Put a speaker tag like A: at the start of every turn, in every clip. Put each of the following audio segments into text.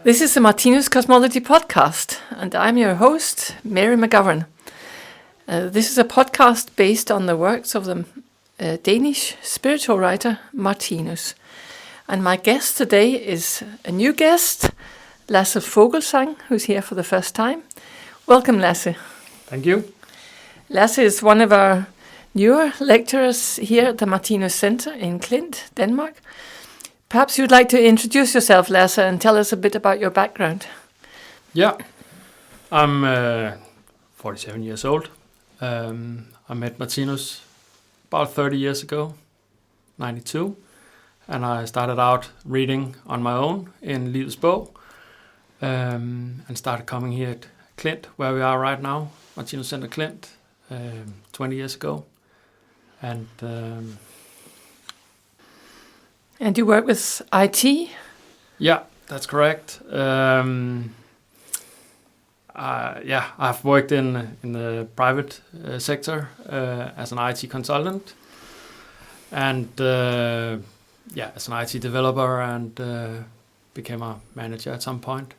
A: This is the Martinus Cosmology podcast, and I'm your host, Mary McGovern. This is a podcast based on the works of the Danish spiritual writer Martinus. And my guest today is a new guest, Lasse Vogelsang, who's here for the first time. Welcome, Lasse.
B: Thank you.
A: Lasse is one of our newer lecturers here at the Martinus Center in Klint, Denmark. Perhaps you'd like to introduce yourself, Lasse, and tell us a bit about your background.
B: Yeah, I'm 47 years old. I met Martinus about 30 years ago, 92, and I started out reading on my own in Livets Bog, and started coming here at Klint, where we are right now, Martinus Center Klint, 20 years ago.
A: And you work with IT?
B: Yeah, that's correct. I've worked in the private sector as an IT consultant, and as an IT developer, and became a manager at some point.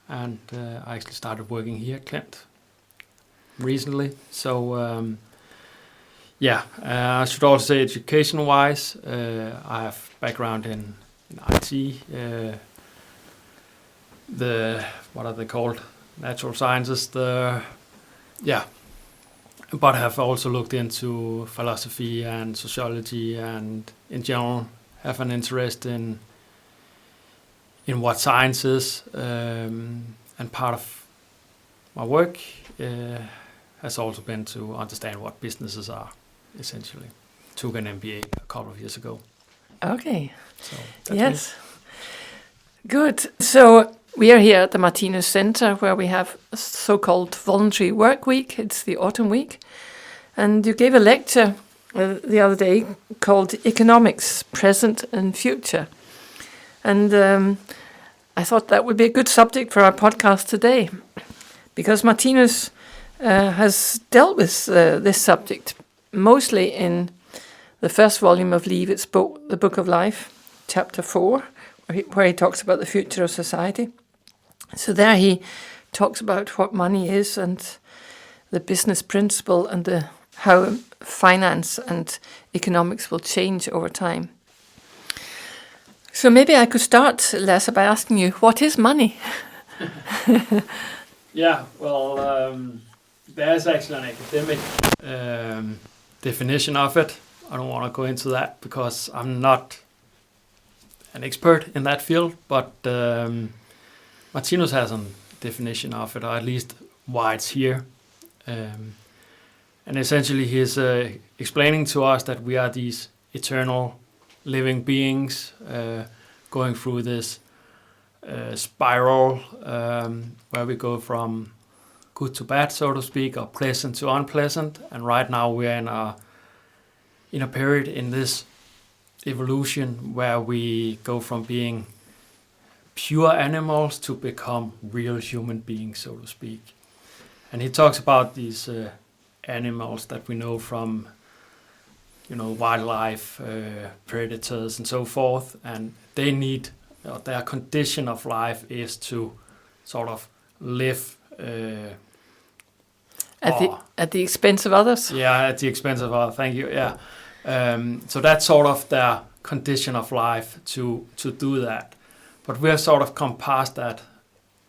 B: And I actually started working here at Klint recently. So I should also say education-wise, I have background in IT, what are they called? Natural sciences, but have also looked into philosophy and sociology, and in general have an interest in what science is, and part of my work has also been to understand what businesses are, essentially. Took an MBA a couple of years ago.
A: Okay.
B: So that's
A: yes. Me. Good. So we are here at the Martinus Center, where we have a so-called voluntary work week. It's the autumn week. And you gave a lecture the other day called Economics, Present and Future. And I thought that would be a good subject for our podcast today, because Martinus has dealt with this subject mostly in the first volume of Livets Bog, the Book of Life, chapter 4, where he talks about the future of society. So there he talks about what money is and the business principle and how finance and economics will change over time. So maybe I could start, Lasse, by asking you, what is money?
B: There's actually an academic definition of it. I don't want to go into that because I'm not an expert in that field, but Martinus has a definition of it, or at least why it's here. And essentially he's explaining to us that we are these eternal living beings going through this spiral where we go from good to bad, so to speak, or pleasant to unpleasant. And right now we're in a period in this evolution where we go from being pure animals to become real human beings, so to speak. And he talks about these animals that we know from, wildlife, predators and so forth, and they need, their condition of life is to sort of live
A: at the expense of others?
B: Yeah, at the expense of others, thank you, yeah. So that's sort of their condition of life to do that. But we have sort of come past that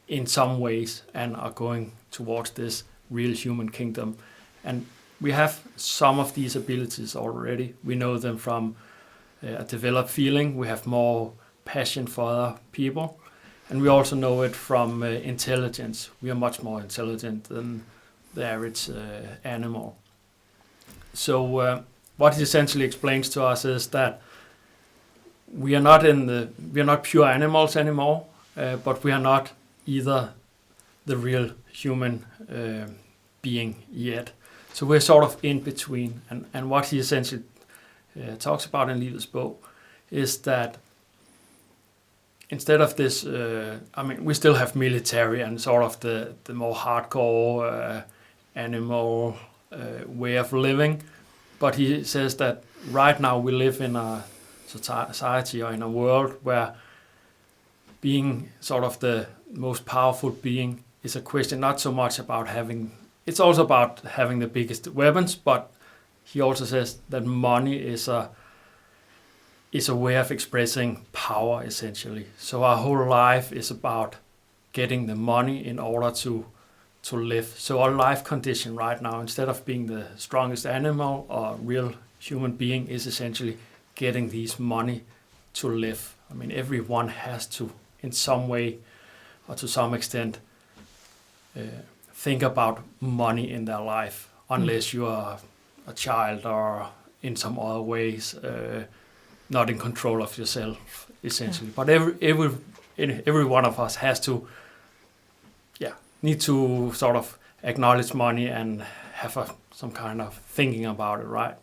B: in some ways and are going towards this real human kingdom. And we have some of these abilities already. We know them from a developed feeling. We have more passion for other people. And we also know it from intelligence. We are much more intelligent than the average animal. So what he essentially explains to us is that we are not pure animals anymore, but we are not either the real human being yet. So we're sort of in between. And what he essentially talks about in Livets Bog is that instead of this, we still have military and sort of the more hardcore animal way of living. But he says that right now we live in a society or in a world where being sort of the most powerful being is a question not so much about it's also about having the biggest weapons, but he also says that money is a way of expressing power, essentially. So our whole life is about getting the money in order to live. So our life condition right now, instead of being the strongest animal or real human being, is essentially getting these money to live. I mean, everyone has to, in some way or to some extent, think about money in their life, unless you are a child or in some other ways not in control of yourself, essentially. But every one of us has to, need to sort of acknowledge money and have some kind of thinking about it, right,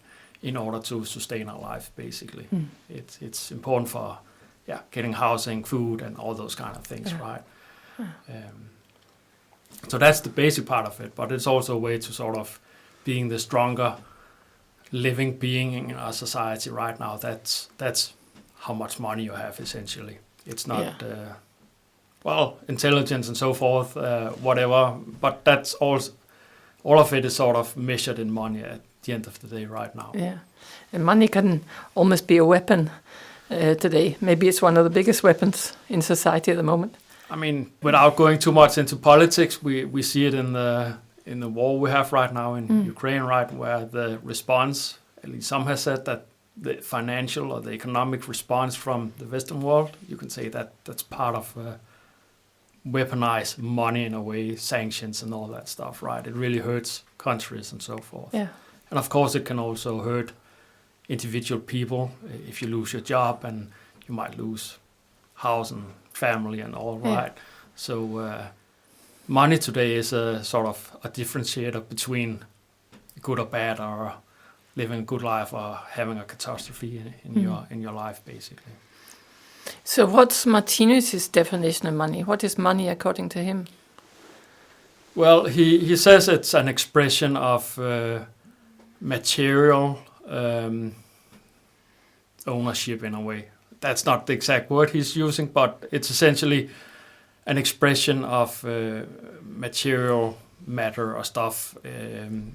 B: in order to sustain our life, basically. It's important for, getting housing, food, and all those kind of things, right? So that's the basic part of it, but it's also a way to sort of being the stronger living being in our society right now. That's how much money you have, essentially. It's not, intelligence and so forth, whatever, but that's all of it is sort of measured in money at the end of the day right now.
A: Yeah, and money can almost be a weapon today. Maybe it's one of the biggest weapons in society at the moment.
B: I mean, without going too much into politics, we see it in the war we have right now in Ukraine, right, where the response, at least some have said that the financial or the economic response from the Western world, you can say that that's part of weaponize money in a way, sanctions and all that stuff, right? It really hurts countries and so forth.
A: Yeah.
B: And of course, it can also hurt individual people. If you lose your job, and you might lose house and family and all, right? So money today is a sort of a differentiator between good or bad, or living a good life or having a catastrophe in your life, basically.
A: So what's Martinus' definition of money? What is money according to him?
B: Well, he says it's an expression of material ownership in a way. That's not the exact word he's using, but it's essentially an expression of material matter or stuff,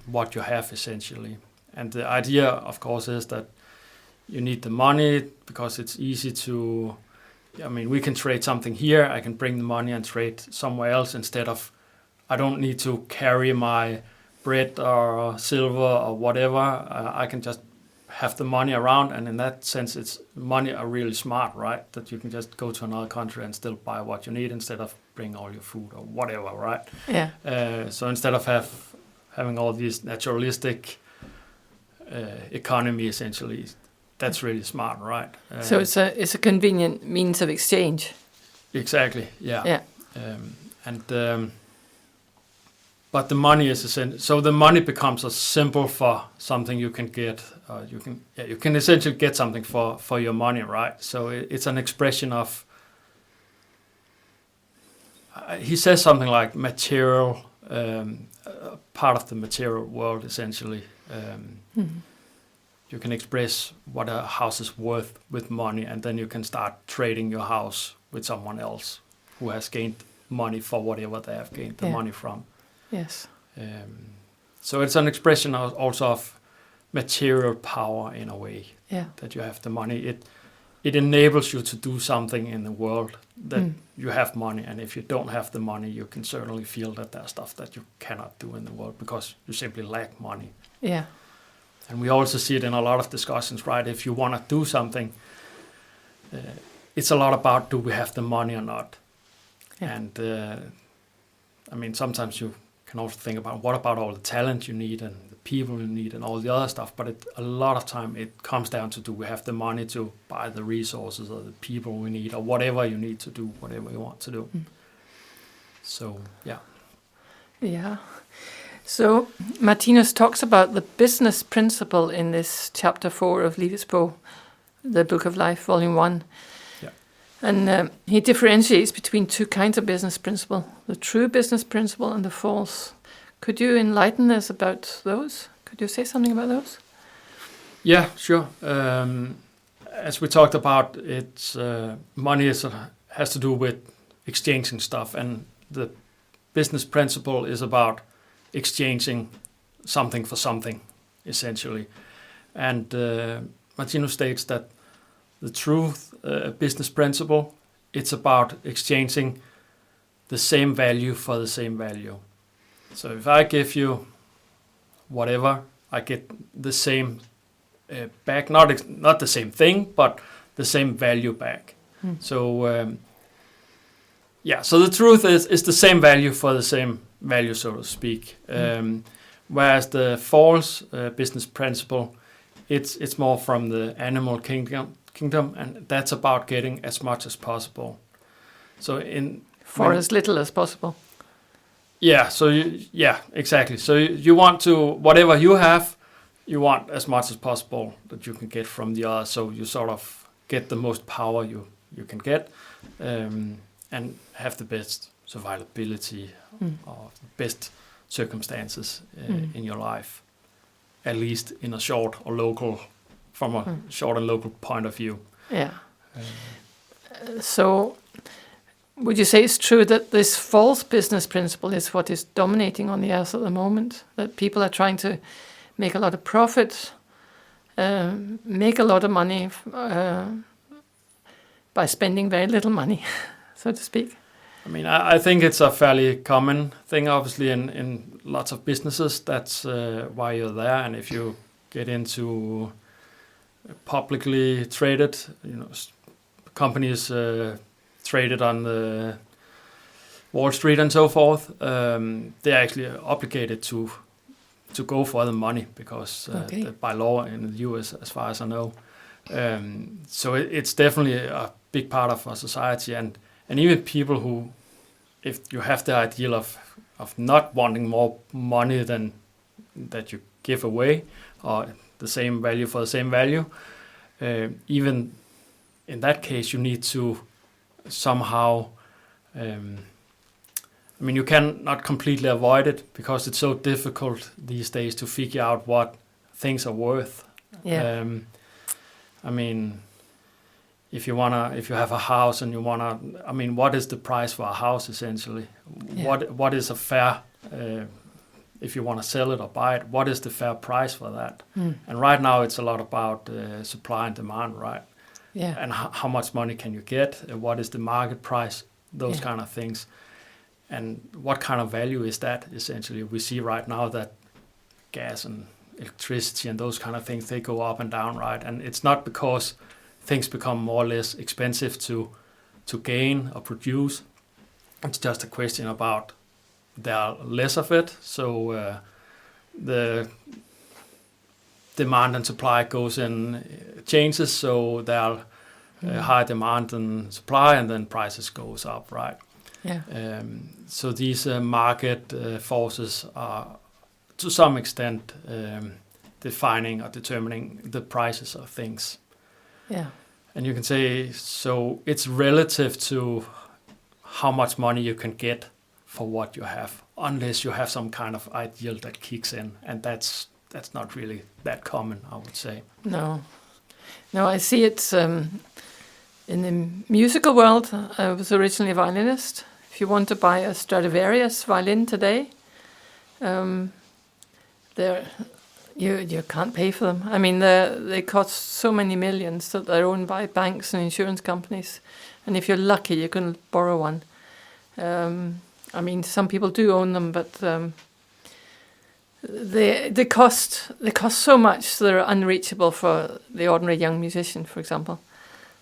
B: what you have, essentially. And the idea, of course, is that you need the money because it's easy to, we can trade something here. I can bring the money and trade somewhere else instead of, I don't need to carry my bread or silver or whatever. I can just have the money around, and in that sense, it's money are really smart, right? That you can just go to another country and still buy what you need instead of bring all your food or whatever, right?
A: Yeah.
B: So instead of having all these naturalistic economy, essentially, that's really smart, right?
A: So it's a convenient means of exchange.
B: Exactly. Yeah.
A: Yeah.
B: But the money is essential. So the money becomes a symbol for something you can get. You can essentially get something for your money, right? So it's an expression of. He says something like material, part of the material world, essentially. You can express what a house is worth with money, and then you can start trading your house with someone else who has gained money for whatever they have gained the money from.
A: Yes.
B: So it's an expression also of material power in a way.
A: Yeah.
B: That you have the money. It enables you to do something in the world that you have money, and if you don't have the money, you can certainly feel that there's stuff that you cannot do in the world because you simply lack money.
A: Yeah.
B: And we also see it in a lot of discussions, right? If you want to do something, it's a lot about, do we have the money or not? Yeah. And sometimes you can also think about, what about all the talent you need and the people you need and all the other stuff? But a lot of time it comes down to, do we have the money to buy the resources or the people we need or whatever you need to do, whatever you want to do. So, yeah.
A: Yeah. So Martinus talks about the business principle in this chapter 4 of Livets, the Book of Life, Volume 1.
B: Yeah.
A: And he differentiates between two kinds of business principle, the true business principle and the false. Could you enlighten us about those? Could you say something about those?
B: Yeah, sure. As we talked about, it's money has to do with exchanging stuff, and the business principle is about exchanging something for something, essentially. And Martinus states that the truth business principle, it's about exchanging the same value for the same value. So if I give you whatever, I get the same back, not the same thing, but the same value back. So so the truth is the same value for the same value, so to speak. Whereas the false business principle, it's more from the animal kingdom, and that's about getting as much as possible. So
A: as little as possible.
B: Yeah. So exactly. So you want to, whatever you have, you want as much as possible that you can get from the other. So you sort of get the most power you can get, and have the best survivability or the best circumstances in your life, at least in a short and local point of view.
A: Yeah. So would you say it's true that this false business principle is what is dominating on the earth at the moment? That people are trying to make a lot of profit, make a lot of money by spending very little money, so to speak?
B: I mean, I think it's a fairly common thing, obviously, in lots of businesses. That's why you're there. And if you get into publicly traded, companies traded on the Wall Street and so forth, they're actually obligated to go for the money because by law in the US, as far as I know. So it's definitely a big part of our society, and even people who, if you have the ideal of not wanting more money than that you give away, or the same value for the same value, even in that case, you need to somehow, you can not completely avoid it because it's so difficult these days to figure out what things are worth.
A: Yeah.
B: If you have a house and what is the price for a house essentially? Yeah. What is a fair, if you want to sell it or buy it, what is the fair price for that? And right now it's a lot about supply and demand, right?
A: Yeah.
B: And how much money can you get? What is the market price? Those kind of things. And what kind of value is that essentially? We see right now that gas and electricity and those kind of things, they go up and down, right? And it's not because things become more or less expensive to gain or produce. It's just a question about there are less of it, so the demand and supply changes, so there are high demand and supply, and then prices goes up, right?
A: Yeah.
B: So these market forces are to some extent defining or determining the prices of things.
A: Yeah.
B: And you can say, so it's relative to how much money you can get for what you have, unless you have some kind of ideal that kicks in. And that's not really that common, I would say.
A: No, I see it in the musical world. I was originally a violinist. If you want to buy a Stradivarius violin today, you can't pay for them. I mean, they cost so many millions that they're owned by banks and insurance companies. And if you're lucky, you can borrow one. Some people do own them, but they cost so much they're unreachable for the ordinary young musician, for example.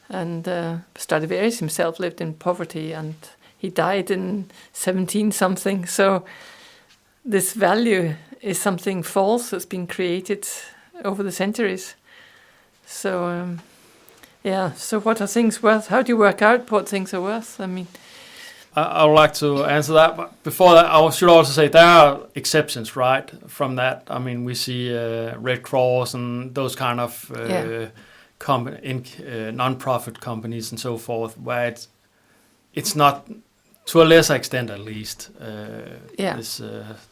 A: And Stradivarius himself lived in poverty, and he died in 17-something. So this value is something false that's been created over the centuries. So, so what are things worth? How do you work out what things are worth?
B: I would like to answer that, but before that, I should also say there are exceptions, right, from that. We see Red Cross and those kind of non-profit companies and so forth, where it's not, to a lesser extent at least, this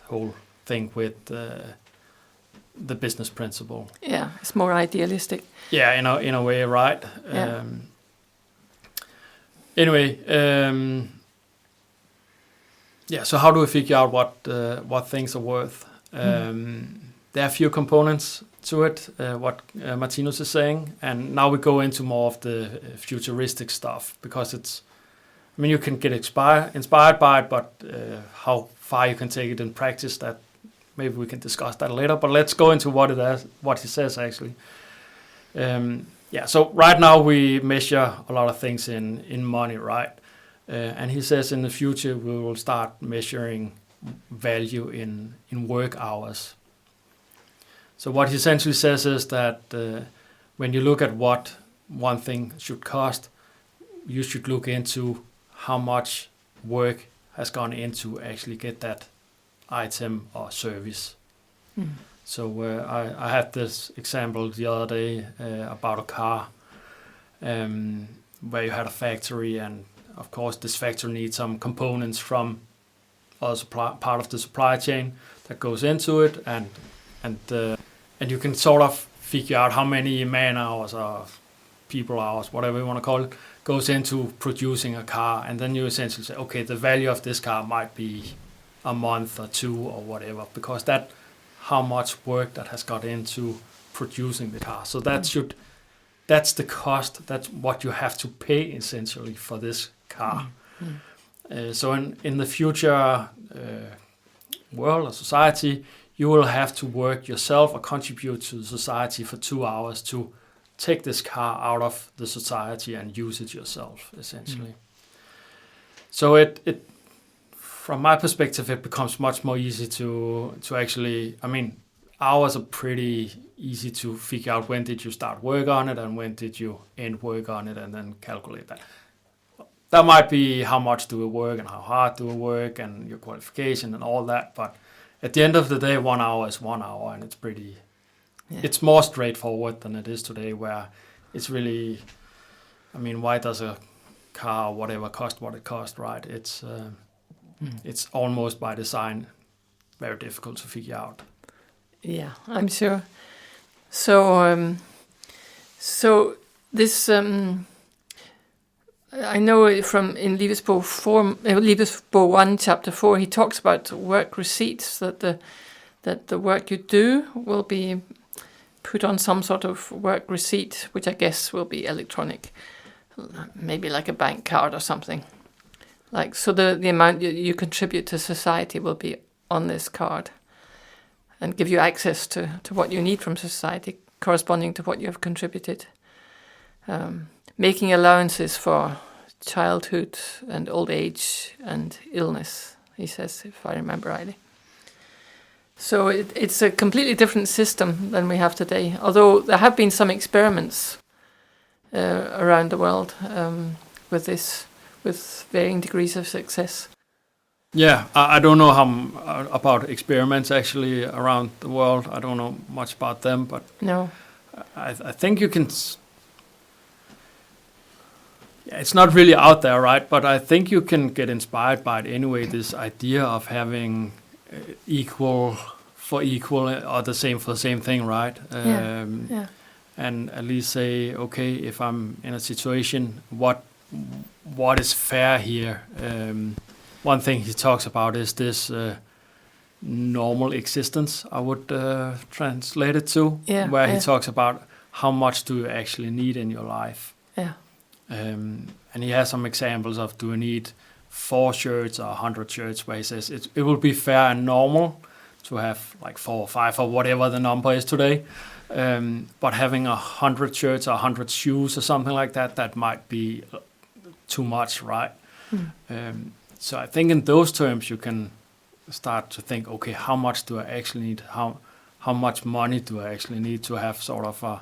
B: whole thing with the business principle.
A: Yeah, it's more idealistic.
B: Yeah, in a way, right?
A: Yeah.
B: Anyway, Yeah. So how do we figure out what things are worth? There are a few components to it. What Martinus is saying, and now we go into more of the futuristic stuff because it's. I mean, you can get inspired by it, but how far you can take it in practice, that maybe we can discuss that later. But let's go into what he says actually. So right now we measure a lot of things in money, right? And he says in the future we will start measuring value in work hours. So what he essentially says is that when you look at what one thing should cost, you should look into how much work has gone into actually get that item or service. So I had this example the other day about a car where you had a factory, and of course this factory needs some components from other part of the supply chain that goes into it, and you can sort of figure out how many man hours or people hours, whatever you want to call it, goes into producing a car, and then you essentially say, okay, the value of this car might be a month or two or whatever, because how much work that has got into producing the car. So that's the cost. That's what you have to pay essentially for this car. So in the future world or society, you will have to work yourself or contribute to the society for 2 hours to take this car out of the society and use it yourself, essentially. So it from my perspective, it becomes much more easy to actually, I mean, hours are pretty easy to figure out. When did you start work on it and when did you end work on it, and then calculate that. That might be how much do we work and how hard do we work and your qualification and all that. But at the end of the day, 1 hour is 1 hour, and it's pretty, it's more straightforward than it is today, where it's really, I mean, why does a car or whatever cost what it costs, right? It's almost by design very difficult to figure out.
A: Yeah, I'm sure. So this I know from in Liebesbow 1, chapter 4, he talks about work receipts, that the work you do will be put on some sort of work receipt, which I guess will be electronic, maybe like a bank card or something. Like, so the amount you contribute to society will be on this card and give you access to what you need from society corresponding to what you have contributed. Making allowances for childhood and old age and illness, he says, if I remember rightly. So it's a completely different system than we have today, although there have been some experiments around the world with this, with varying degrees of success.
B: Yeah, I don't know about experiments actually around the world. I don't know much about them, but
A: no,
B: I think you can. It's not really out there, right? But I think you can get inspired by it anyway. This idea of having equal for equal or the same for the same thing, right?
A: Yeah.
B: And at least say, okay, if I'm in a situation, what is fair here? One thing he talks about is this normal existence, I would translate it to, where he talks about how much do you actually need in your life.
A: Yeah.
B: And he has some examples of, do you need 4 shirts or 100 shirts, where he says it will be fair and normal to have like 4 or 5 or whatever the number is today. But having 100 shirts or 100 shoes or something like that, that might be too much, right? So I think in those terms you can start to think, okay, how much do I actually need? How much money do I actually need to have sort of a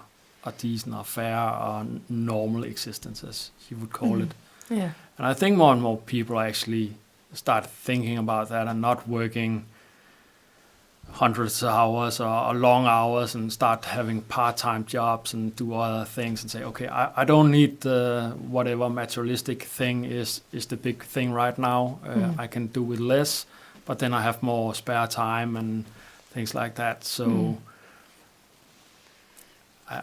B: decent or fair or normal existence, as he would call it.
A: Yeah.
B: And I think more and more people actually start thinking about that and not working hundreds of hours or long hours and start having part-time jobs and do other things and say, okay, I don't need whatever materialistic thing is the big thing right now. I can do with less, but then I have more spare time and things like that. So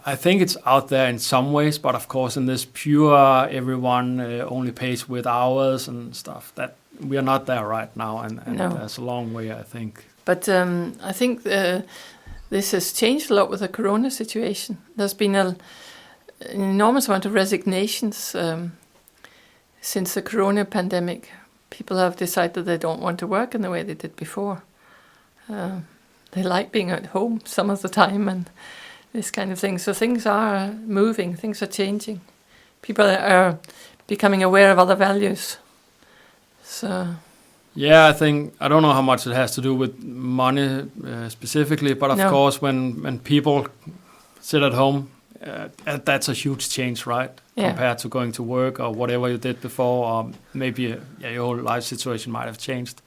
B: I think it's out there in some ways, but of course in this pure everyone only pays with hours and stuff, that we are not there right now, and
A: No.
B: there's a long way, I think.
A: But I think this has changed a lot with the corona situation. There's been an enormous amount of resignations since the corona pandemic. People have decided they don't want to work in the way they did before. They like being at home some of the time and this kind of thing. So things are moving, things are changing. People are becoming aware of other values. So
B: yeah, I don't know how much it has to do with money specifically, but of course when people sit at home, that's a huge change, right?
A: Yeah.
B: Compared to going to work or whatever you did before, or maybe your whole life situation might have changed,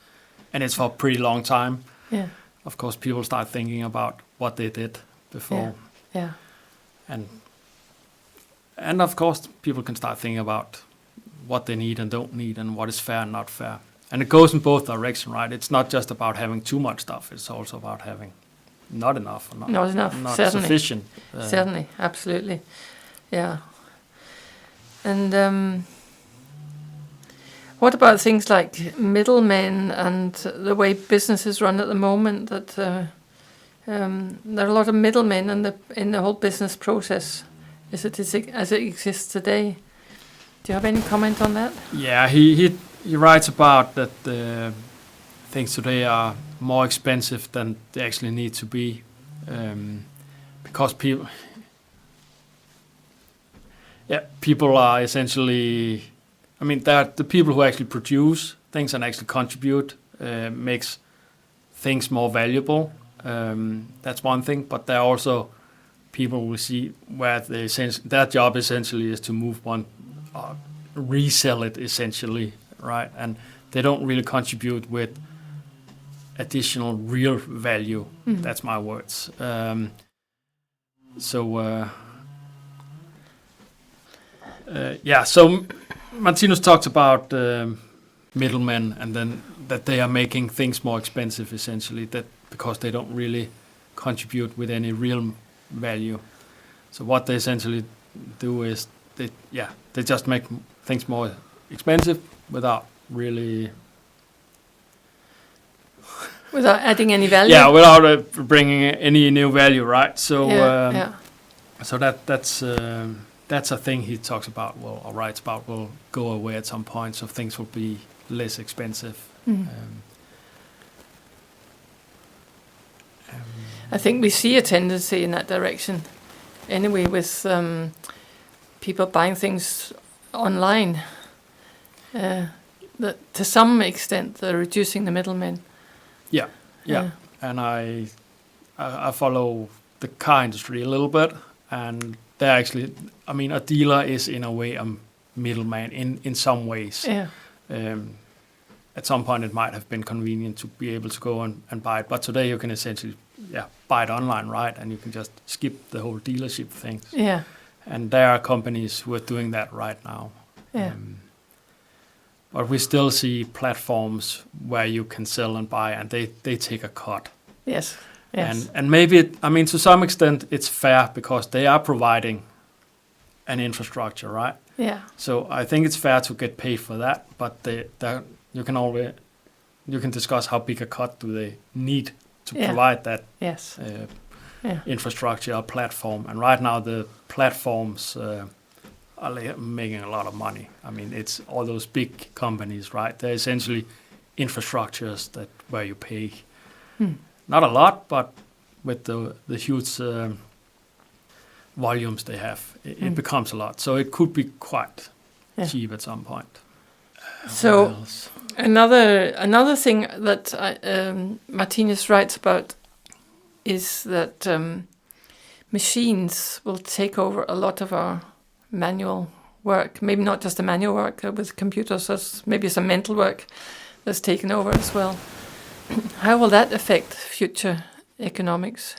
B: and it's for a pretty long time.
A: Yeah.
B: Of course, people start thinking about what they did before.
A: Yeah.
B: And of course, people can start thinking about what they need and don't need, and what is fair and not fair. And it goes in both directions, right? It's not just about having too much stuff. It's also about having not enough, or
A: not enough,
B: not
A: certainly.
B: sufficient.
A: Certainly, absolutely, yeah. And what about things like middlemen and the way businesses run at the moment? That there are a lot of middlemen in the whole business process, as it exists today. Do you have any comment on that?
B: Yeah, he writes about that things today are more expensive than they actually need to be, because people are essentially, I mean, the people who actually produce things and actually contribute makes things more valuable. That's one thing, but there are also people we see where their job essentially is to move one, resell it essentially, right? And they don't really contribute with additional real value. That's my words. So Martinus talks about middlemen, and then that they are making things more expensive essentially, that because they don't really contribute with any real value. So what they essentially do is they just make things more expensive without
A: adding any value.
B: Yeah, without bringing any new value, right? So so that's a thing he talks about, or writes about, will go away at some point. So things will be less expensive.
A: I think we see a tendency in that direction anyway, with people buying things online. That to some extent they're reducing the middlemen.
B: Yeah. And I follow the car industry a little bit, and they're actually, I mean, a dealer is in a way a middleman in some ways.
A: Yeah.
B: At some point it might have been convenient to be able to go and buy it, but today you can essentially buy it online, right? And you can just skip the whole dealership thing.
A: Yeah.
B: And there are companies who are doing that right now.
A: Yeah.
B: But we still see platforms where you can sell and buy, and they take a cut.
A: Yes.
B: And maybe, to some extent it's fair because they are providing an infrastructure, right?
A: Yeah.
B: So I think it's fair to get paid for that, but you can discuss how big a cut do they need to provide that infrastructure or platform. And right now the platforms are making a lot of money. I mean, it's all those big companies, right? They're essentially infrastructures where you pay not a lot, but with the huge volumes they have, it becomes a lot. So it could be quite cheap at some point.
A: So another thing that Martinus writes about is that machines will take over a lot of our manual work. Maybe not just the manual work with computers, there's maybe some mental work that's taken over as well. How will that affect future economics?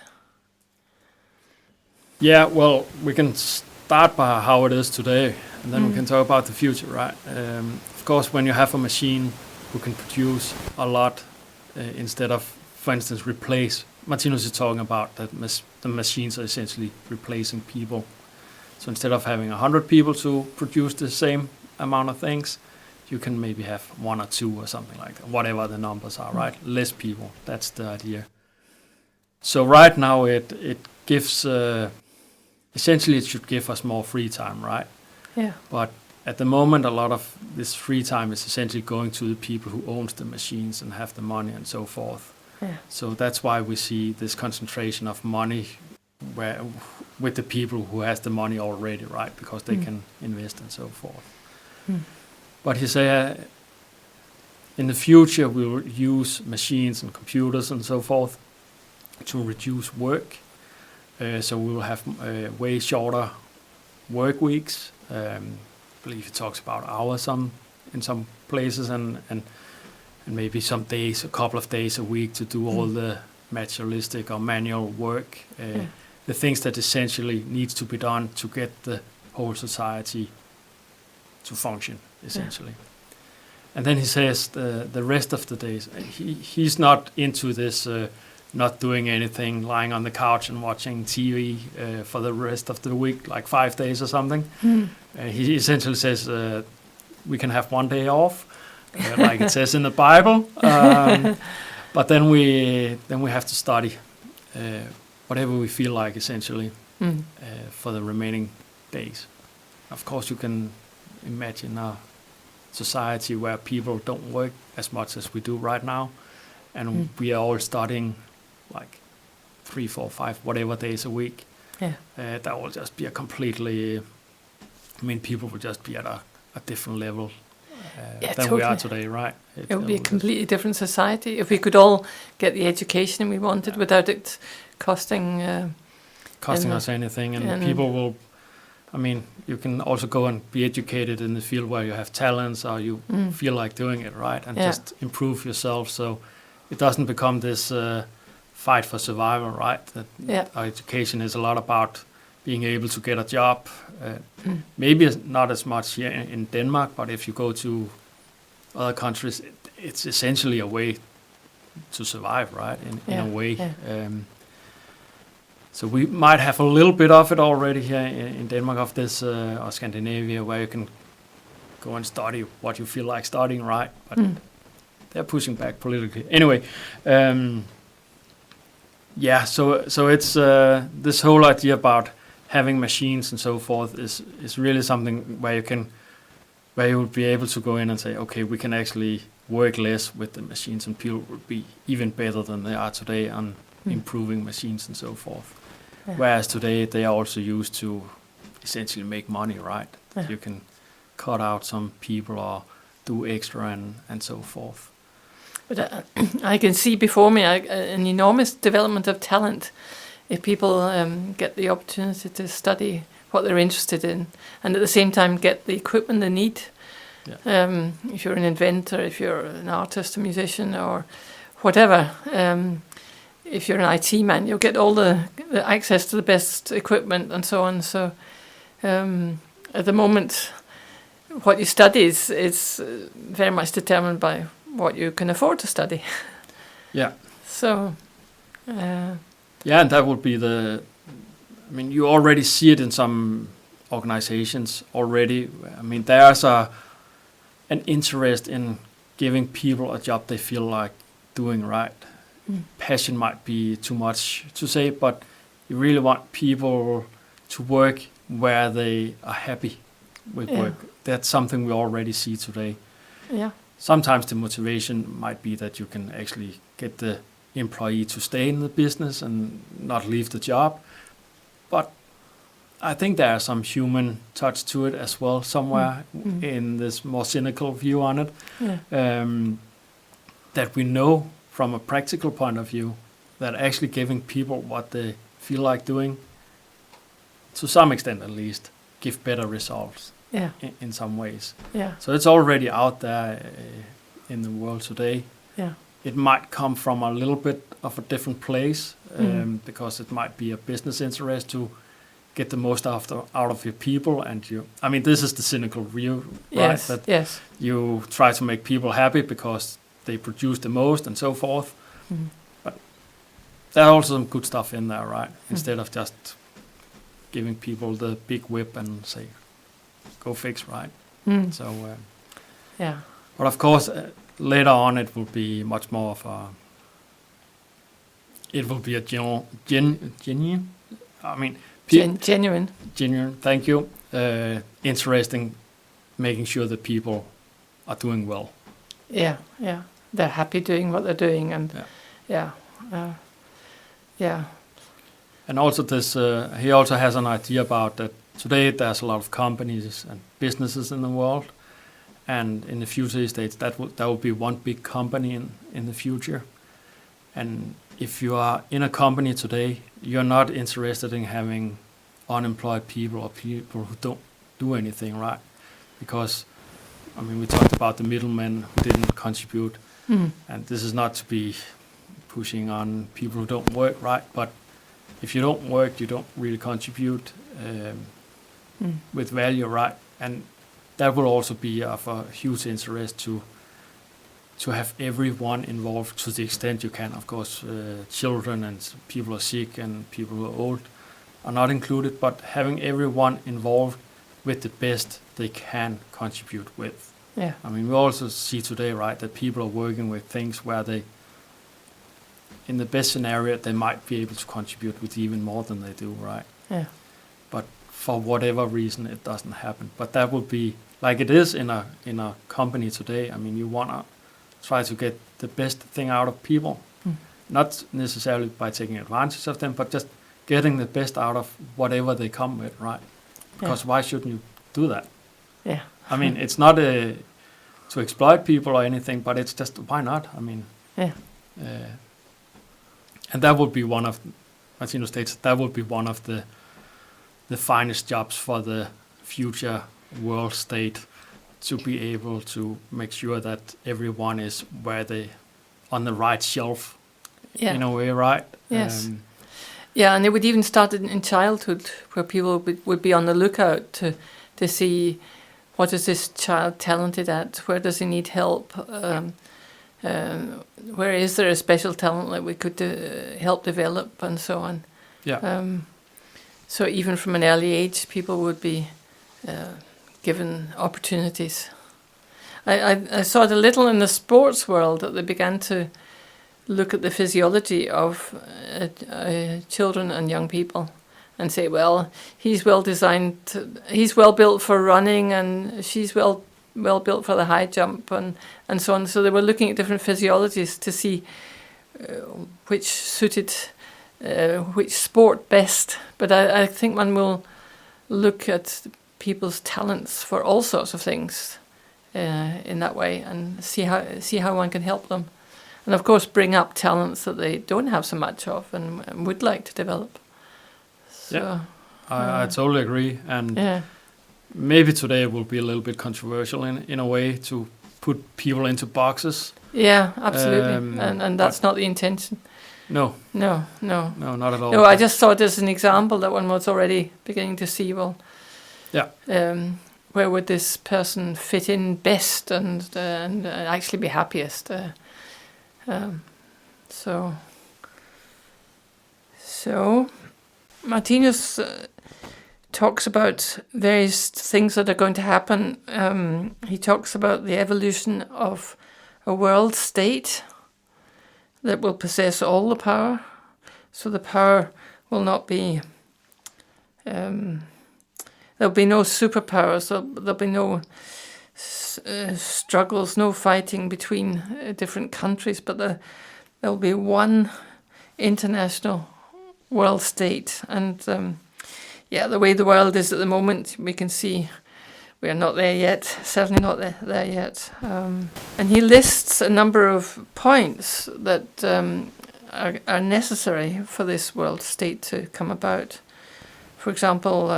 B: Yeah, well, we can start by how it is today, and then we can talk about the future, right? Of course, when you have a machine who can produce a lot instead of, for instance, replace. Martinus is talking about that the machines are essentially replacing people. So instead of having 100 people to produce the same amount of things, you can maybe have 1 or 2 or something like that, whatever the numbers are, right? Less people, that's the idea. So right now it gives, essentially it should give us more free time, right?
A: Yeah.
B: But at the moment, a lot of this free time is essentially going to the people who owns the machines and have the money and so forth.
A: Yeah.
B: So that's why we see this concentration of money with the people who has the money already, right? Because they can invest and so forth. But he say in the future we will use machines and computers and so forth to reduce work. So we will have way shorter work weeks. I believe he talks about hours in some places and maybe some days, a couple of days a week to do all the materialistic or manual work. The things that essentially needs to be done to get the whole society to function, essentially. And then he says the rest of the days, he's not into this not doing anything, lying on the couch and watching TV for the rest of the week, like 5 days or something. He essentially says we can have 1 day off, like it says in the Bible. But then we have to study whatever we feel like, essentially, for the remaining days. Of course, you can imagine a society where people don't work as much as we do right now, and we are all studying like 3, 4, 5, whatever days a week. That will just be a completely, people will just be at a different level than
A: totally.
B: we are today, right?
A: It would be a completely different society if we could all get the education we wanted without it costing
B: us anything. And people will, you can also go and be educated in the field where you have talents or you feel like doing it, right? And just improve yourself so it doesn't become this fight for survival, right? That our education is a lot about being able to get a job. Maybe not as much here in Denmark, but if you go to other countries, it's essentially a way to survive, right? In a way. So we might have a little bit of it already here in Denmark, of this, or Scandinavia, where you can go and study what you feel like studying, right? But they're pushing back politically. Anyway, so it's this whole idea about having machines and so forth is really something where you would be able to go in and say, okay, we can actually work less with the machines, and people would be even better than they are today on improving machines and so forth. Whereas today they are also used to essentially make money, right? You can cut out some people or do extra and so forth.
A: But I can see before me an enormous development of talent if people get the opportunity to study what they're interested in, and at the same time get the equipment they need. If you're an inventor, if you're an artist, a musician, or whatever, if you're an IT man, you'll get all the access to the best equipment and so on. So at the moment, what you study is very much determined by what you can afford to study. So
B: and that would be you already see it in some organizations already. There's an interest in giving people a job they feel like doing, right? Passion might be too much to say, but you really want people to work where they are happy with work. That's something we already see today. Sometimes the motivation might be that you can actually get the employee to stay in the business and not leave the job. But I think there are some human touch to it as well, somewhere in this more cynical view on it. That we know from a practical point of view that actually giving people what they feel like doing, to some extent at least, give better results in some ways. So it's already out there in the world today. It might come from a little bit of a different place, because it might be a business interest to get the most out of your people, and this is the cynical view, right? You try to make people happy because they produce the most and so forth. But there are also some good stuff in there, right? Instead of just giving people the big whip and say, go fix, right? So
A: Yeah.
B: But of course, later on, it will be much more of a. It will be a genuine. I mean,
A: Genuine.
B: Genuine. Thank you. Interesting, making sure that people are doing well.
A: Yeah, yeah. They're happy doing what they're doing, and yeah.
B: And also, this he also has an idea about that today there's a lot of companies and businesses in the world, and in the future states that will be one big company in the future. And if you are in a company today, you're not interested in having unemployed people or people who don't do anything, right? Because, I mean, we talked about the middlemen who didn't contribute, and this is not to be pushing on people who don't work, right? But if you don't work, you don't really contribute with value, right? And that will also be of a huge interest to have everyone involved to the extent you can. Of course, children and people who are sick and people who are old are not included, but having everyone involved with the best they can contribute with.
A: Yeah.
B: I mean, we also see today, right, that people are working with things where they, in the best scenario, they might be able to contribute with even more than they do, right?
A: Yeah.
B: But for whatever reason, it doesn't happen. But that would be like it is in a company today. I mean, you want to try to get the best thing out of people, not necessarily by taking advantage of them, but just getting the best out of whatever they come with, right? Because why shouldn't you do that?
A: Yeah.
B: I mean, it's not to exploit people or anything, but it's just, why not? I mean, and that would be one of, Martinus states, that would be one of the finest jobs for the future world state, to be able to make sure that everyone is where they, on the right shelf, in a way, right?
A: Yes. And it would even start in childhood, where people would be on the lookout to see what is this child talented at, where does he need help, where is there a special talent that we could help develop, and so on.
B: Yeah.
A: So even from an early age, people would be given opportunities. I saw it a little in the sports world, that they began to look at the physiology of children and young people and say, well, he's well designed, he's well built for running, and she's well built for the high jump, and so on. So they were looking at different physiologies to see which suited which sport best. But I think one will look at people's talents for all sorts of things in that way, and see how one can help them, and of course bring up talents that they don't have so much of and would like to develop. So,
B: I totally agree, and maybe today will be a little bit controversial in a way to put people into boxes.
A: Yeah, absolutely, and that's not the intention.
B: No,
A: not at all.
B: No,
A: I just saw it as an example that one was already beginning to see, well, where would this person fit in best and actually be happiest? So Martinus talks about various things that are going to happen. He talks about the evolution of a world state that will possess all the power. So the power will not be... there'll be no superpowers, there'll be no struggles, no fighting between different countries, but there'll be one international world state. And the way the world is at the moment, we can see we are not there yet, certainly not there yet. And he lists a number of points that are necessary for this world state to come about. For example,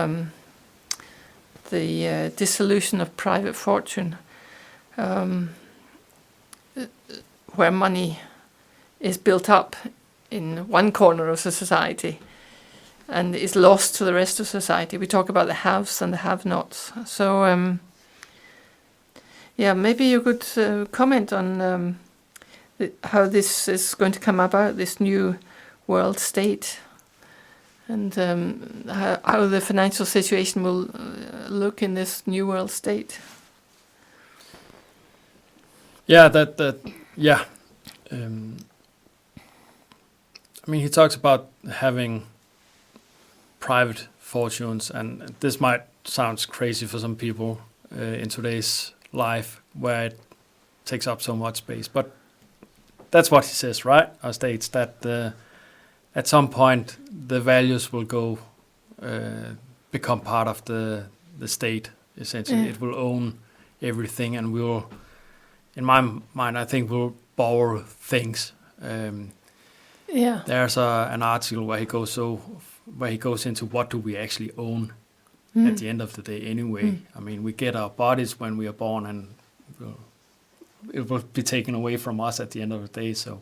A: the dissolution of private fortune, where money is built up in one corner of the society and is lost to the rest of society. We talk about the haves and the have-nots. So, maybe you could comment on how this is going to come about, this new world state, and how the financial situation will look in this new world state.
B: Yeah. I mean, he talks about having private fortunes, and this might sound crazy for some people in today's life where it takes up so much space, but that's what he says, right? Or states that at some point the values will become part of the state, essentially. It will own everything, and we'll, in my mind, I think we'll borrow things. There's an article where he goes into what do we actually own at the end of the day anyway. I mean, we get our bodies when we are born, and it will be taken away from us at the end of the day. So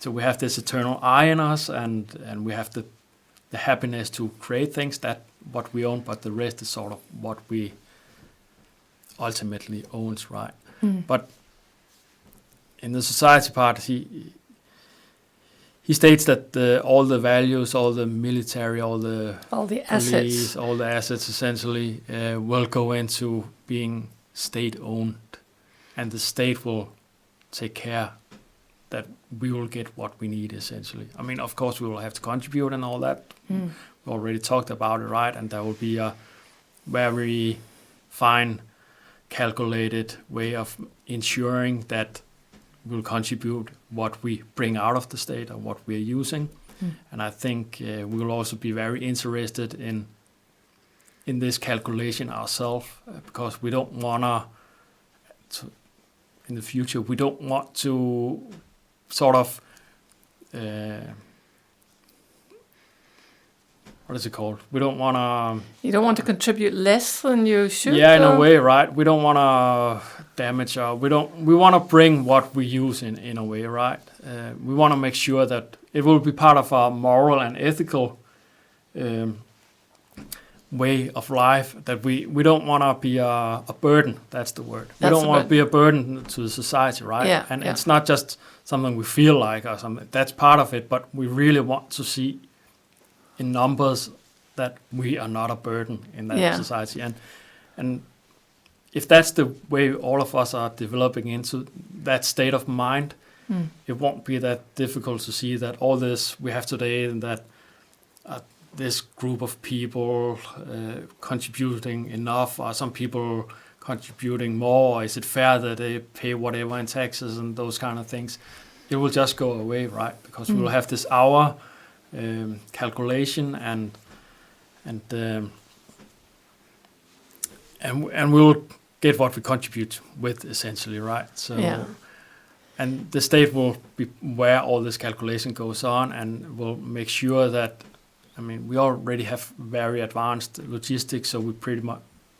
B: we have this eternal eye in us, and we have the happiness to create things, that what we own, but the rest is sort of what we ultimately owns, right? But in the society part, he states that all the values, all the military, all the
A: assets,
B: all the assets essentially will go into being state-owned, and the state will take care that we will get what we need, essentially. I mean, of course, we will have to contribute and all that. We already talked about it, right? And there will be a very fine, calculated way of ensuring that we'll contribute what we bring out of the state or what we're using. And I think we will also be very interested in this calculation ourselves, because we don't want to, in the future, we don't want to sort of, what is it called? We don't want to...
A: You don't want to contribute less than you should?
B: Yeah, in a way, right? We don't want to damage we want to bring what we use in a way, right? We want to make sure that it will be part of our moral and ethical way of life, that we don't want to be a burden. That's the word. We don't want to be a burden to the society, right?
A: Yeah,
B: and it's not just something we feel like or something. That's part of it, but we really want to see in numbers that we are not a burden in that society. And if that's the way all of us are developing into that state of mind, it won't be that difficult to see that all this we have today, and that this group of people contributing enough, or some people contributing more, or is it fair that they pay whatever in taxes and those kind of things, it will just go away, right? Because we will have this hour calculation, and we will get what we contribute with, essentially, right? So, and the state will be where all this calculation goes on, and will make sure that, I mean, we already have very advanced logistics, so we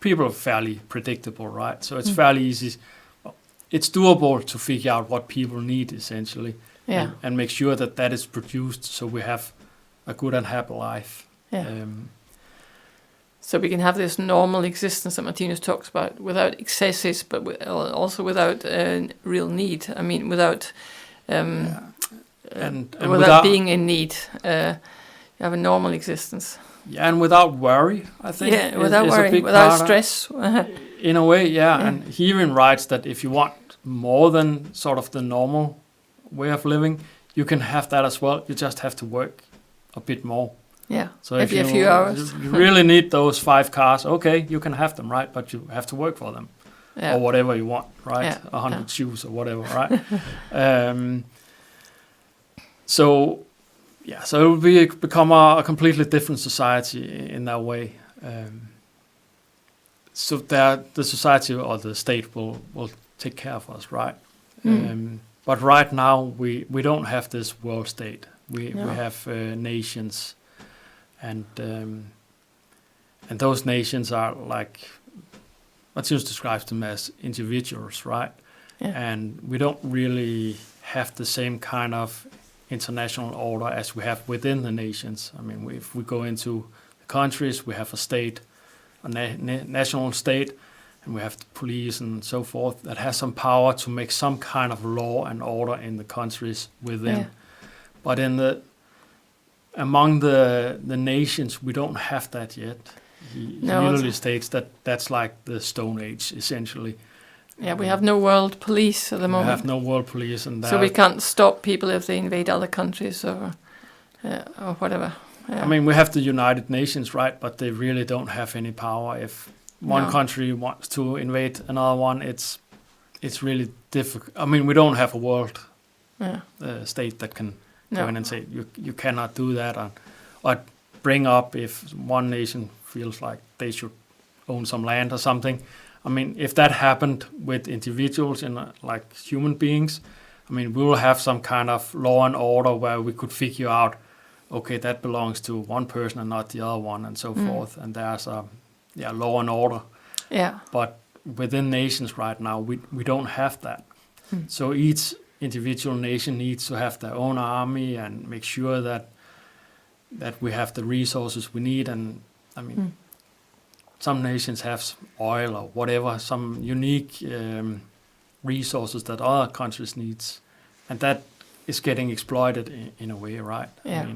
B: people are fairly predictable, right? So it's fairly easy. It's doable to figure out what people need, essentially, and make sure that that is produced, so we have a good and happy life.
A: So we can have this normal existence that Martinus talks about without excesses, but also without real need. I mean, without
B: and
A: without being in need. You have a normal existence.
B: Yeah, and without worry, I think.
A: Yeah, without worry, without stress.
B: In a way, and he even writes that if you want more than sort of the normal way of living, you can have that as well. You just have to work a bit more.
A: Yeah,
B: so
A: maybe a few hours.
B: You really need those 5 cars, okay, you can have them, right? But you have to work for them, or whatever you want, right? 100 shoes or whatever, right? So it will become a completely different society in that way. So the society or the state will take care of us, right? But right now we don't have this world state. We have nations, and those nations are like, Martinus describes them as individuals, right? And we don't really have the same kind of international order as we have within the nations. I mean, if we go into the countries, we have a state, a national state, and we have the police and so forth that has some power to make some kind of law and order in the countries within. But among the nations, we don't have that yet. He literally states that that's like the Stone Age, essentially.
A: Yeah, we have no world police at the moment.
B: We have no world police, and
A: so we can't stop people if they invade other countries or whatever. Yeah.
B: I mean, we have the United Nations, right? But they really don't have any power. If one country wants to invade another one, it's really difficult. I mean, we don't have a world state that can go in and say you cannot do that, or bring up if one nation feels like they should own some land or something. I mean, if that happened with individuals in like human beings, I mean, we will have some kind of law and order where we could figure out, okay, that belongs to one person and not the other one, and so forth. And there's a law and order. Yeah. But within nations right now, we don't have that. So each individual nation needs to have their own army and make sure that we have the resources we need. And I mean, some nations have oil or whatever, some unique resources that other countries needs, and that is getting exploited in a way, right? Yeah.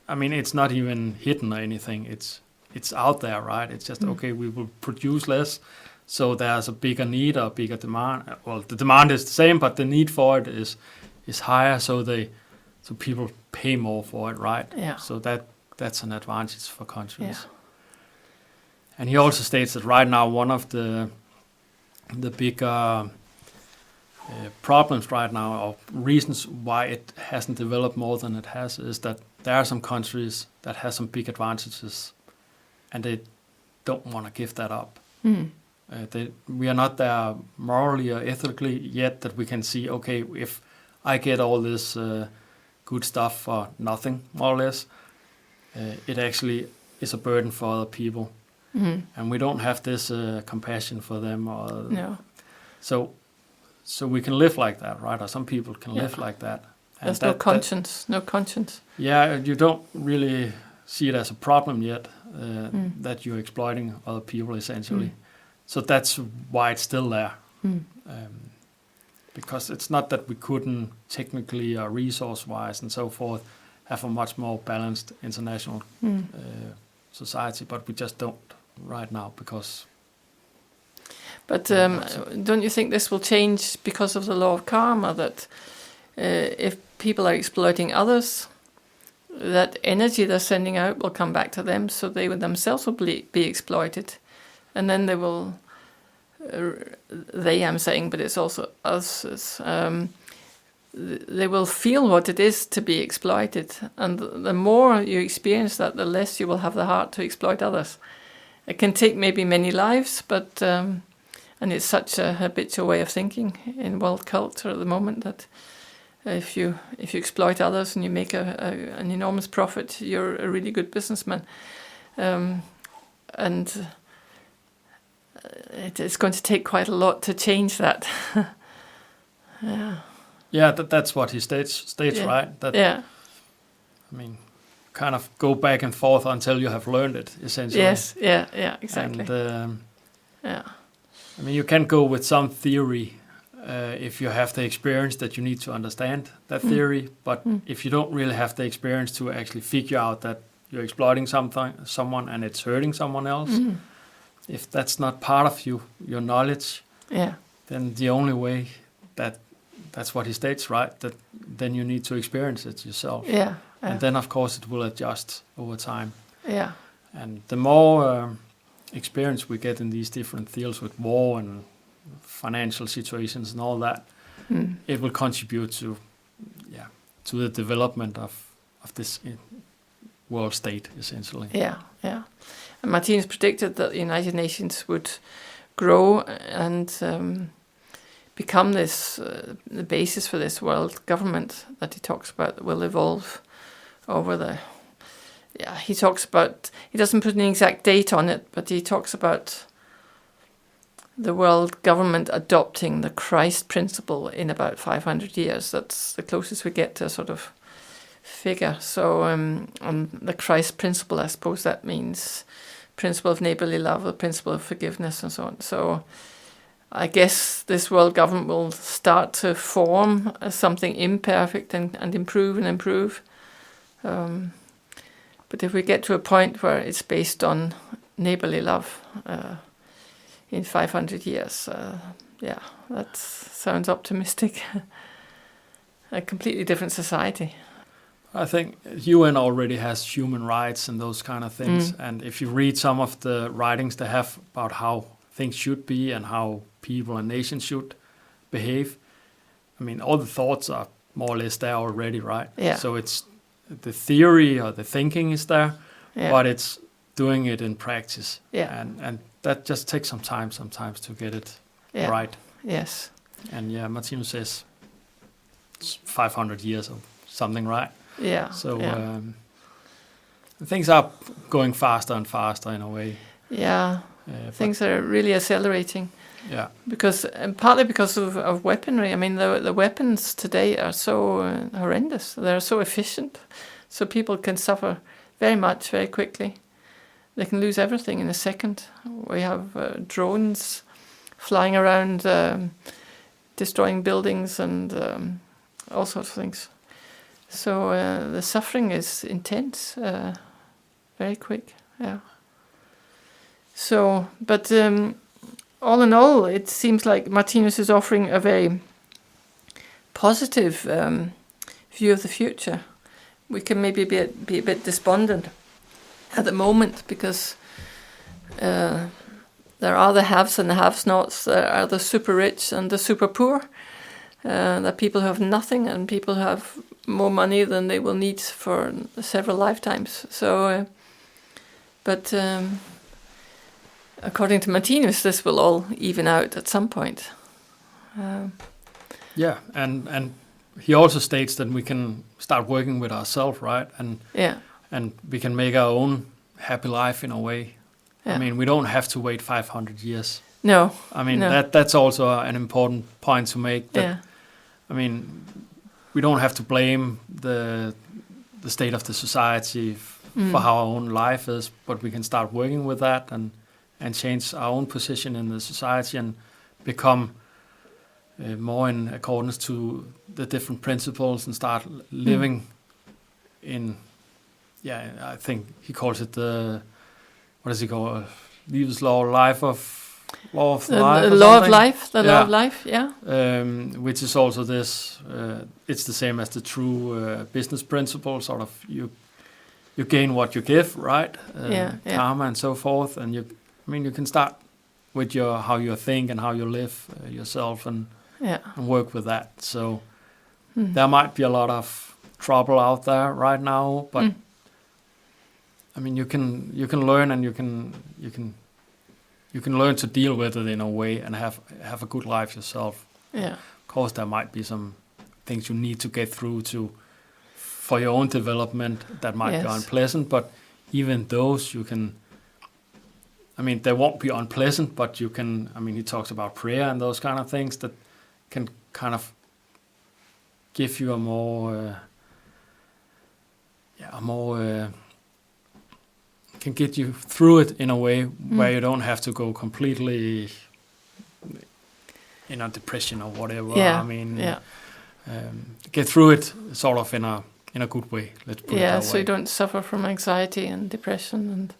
B: I mean, it's not even hidden or anything. It's out there, right? It's just okay. We will produce less, so there's a bigger need or a bigger demand. Well, the demand is the same, but the need for it is higher. So people pay more for it, right? Yeah. So that's an advantage for countries. Yeah. And he also states that right now one of the bigger problems right now, or reasons why it hasn't developed more than it has, is that there are some countries that have some big advantages, and they don't want to give that up. We are not there morally or ethically yet that we can see, okay, if I get all this good stuff for nothing, more or less, it actually is a burden for other people. And we don't have this compassion for them. So we can live like that, right? Or some people can live like that. And
A: there's no conscience.
B: Yeah, you don't really see it as a problem yet, that you're exploiting other people, essentially. So that's why it's still there. Because it's not that we couldn't technically or resource-wise and so forth have a much more balanced international society, but we just don't right now because...
A: But don't you think this will change because of the law of karma, that if people are exploiting others, that energy they're sending out will come back to them, so they themselves will be exploited, and then they will... I'm saying, but it's also us. They will feel what it is to be exploited, and the more you experience that, the less you will have the heart to exploit others. It can take maybe many lives, but and it's such a habitual way of thinking in world culture at the moment that if you exploit others and you make an enormous profit, you're a really good businessman, and it's going to take quite a lot to change that.
B: Yeah, that's what he states, right? That, I mean, kind of go back and forth until you have learned it, essentially.
A: Yes, yeah, exactly.
B: And, I mean, you can go with some theory if you have the experience that you need to understand that theory, but if you don't really have the experience to actually figure out that you're exploiting someone and it's hurting someone else, if that's not part of your knowledge, then the only way that's what he states, right? That then you need to experience it yourself. Yeah. And then, of course, it will adjust over time. Yeah. And the more experience we get in these different fields with war and financial situations and all that, it will contribute to the development of this world state, essentially. Yeah. And
A: Martinus predicted that the United Nations would grow and become this the basis for this world government that he talks about will evolve over the... Yeah, he talks about... He doesn't put an exact date on it, but he talks about the world government adopting the Christ principle in about 500 years. That's the closest we get to a sort of figure. So on the Christ principle, I suppose that means principle of neighbourly love, the principle of forgiveness and so on. So I guess this world government will start to form as something imperfect and improve. But if we get to a point where it's based on neighbourly love in 500 years, yeah, that sounds optimistic. A completely different society.
B: I think UN already has human rights and those kind of things. And if you read some of the writings they have about how things should be and how people and nations should behave, I mean, all the thoughts are more or less there already, right?
A: Yeah.
B: So it's the theory or the thinking is there,
A: Yeah.
B: but it's doing it in practice.
A: Yeah.
B: And that just takes some time sometimes to get it right.
A: Yes.
B: And yeah, Martinus says it's 500 years or something, right?
A: Yeah.
B: So things are going faster and faster in a way.
A: Yeah. Things are really accelerating.
B: Yeah.
A: And partly because of weaponry. I mean, the weapons today are so horrendous. They're so efficient. So people can suffer very much, very quickly. They can lose everything in a second. We have drones flying around, destroying buildings and all sorts of things. So the suffering is intense, very quick. Yeah. So, but all in all, it seems like Martinus is offering a very positive view of the future. We can maybe be a bit despondent at the moment because there are the haves and the have-nots. There are the super rich and the super poor. There are people who have nothing and people who have more money than they will need for several lifetimes. So, but according to Martinus, this will all even out at some point.
B: Yeah, and he also states that we can start working with ourselves, right? And we can make our own happy life in a way. Yeah. I mean, we don't have to wait 500 years.
A: No.
B: I mean, that's also an important point to make. That, I mean, we don't have to blame the state of the society for how our own life is, but we can start working with that and change our own position in the society and become more in accordance to the different principles and start living in, I think he calls it the, what does he call it? Leaves law of life. The law of life, yeah. Which is also this, it's the same as the true business principle, sort of you gain what you give, right? Karma and so forth. And you can start with how you think and how you live yourself and work with that. So there might be a lot of trouble out there right now, but I mean, you can learn and you can learn to deal with it in a way and have a good life yourself. Yeah. Of course, there might be some things you need to get through for your own development that might be unpleasant, but even those you can. I mean, they won't be unpleasant, but you can. I mean, he talks about prayer and those kind of things that can kind of give you a more. Can get you through it in a way where you don't have to go completely in a depression or whatever. I mean, get through it sort of in a good way. Let's put it that way.
A: So you don't suffer from anxiety and depression and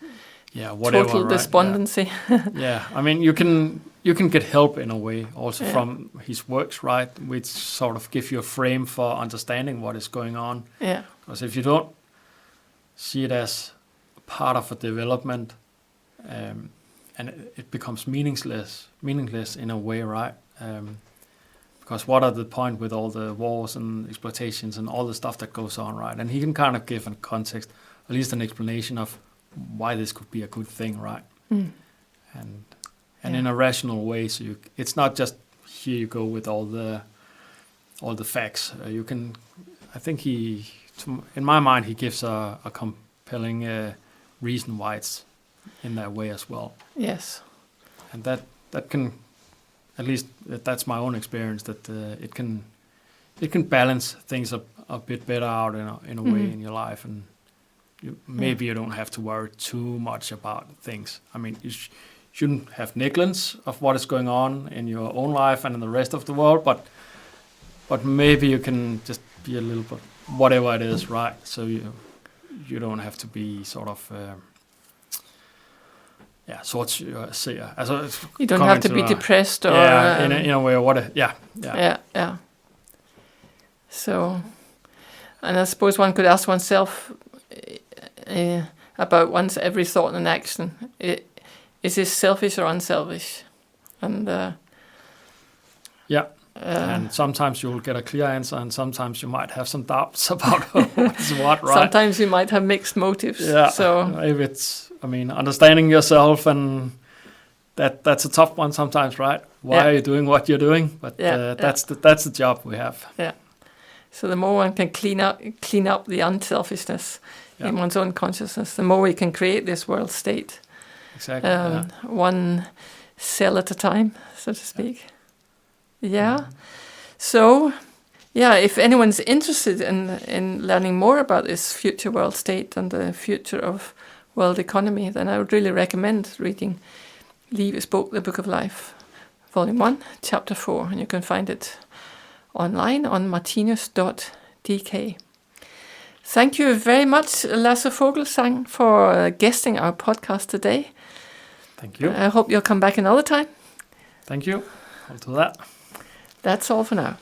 B: whatever,
A: total despondency.
B: I mean, you can get help in a way also from his works, right? Which sort of give you a frame for understanding what is going on. Yeah. Because if you don't see it as part of a development, and it becomes meaningless in a way, right? Because what are the point with all the wars and exploitations and all the stuff that goes on, right? And he can kind of give a context, at least an explanation of why this could be a good thing, right? And in a rational way, so it's not just here you go with all the facts. You can, I think in my mind, he gives a compelling reason why it's in that way as well. Yes. And that can, at least that's my own experience, that it can balance things a bit better out in a way in your life, and maybe you don't have to worry too much about things. I mean, you shouldn't have negligence of what is going on in your own life and in the rest of the world, but maybe you can just be a little bit whatever it is, right? So you don't have to be sort of sorts your ser. Altså,
A: you don't have to be depressed or
B: in a way.
A: Yeah. So, and I suppose one could ask oneself about one's every thought and action. Is this selfish or unselfish? And
B: and sometimes you will get a clear answer, and sometimes you might have some doubts about what's what, right?
A: Sometimes you might have mixed motives.
B: Yeah. So if it's, understanding yourself, and that's a tough one sometimes, right? Why are you doing what you're doing? But that's the job we have.
A: Yeah. So the more one can clean up the unselfishness in one's own consciousness, the more we can create this world state.
B: Exactly.
A: One cell at a time, so to speak. Yeah. So, if anyone's interested in learning more about this future world state and the future of world economy, then I would really recommend reading Live's book, The Book of Life, Volume 1, Chapter 4, and you can find it online on martinus.dk. Thank you very much, Lasse Vogelsang, for guesting our podcast today.
B: Thank you.
A: I hope you'll come back another time.
B: Thank you. I'll do that.
A: That's all for now.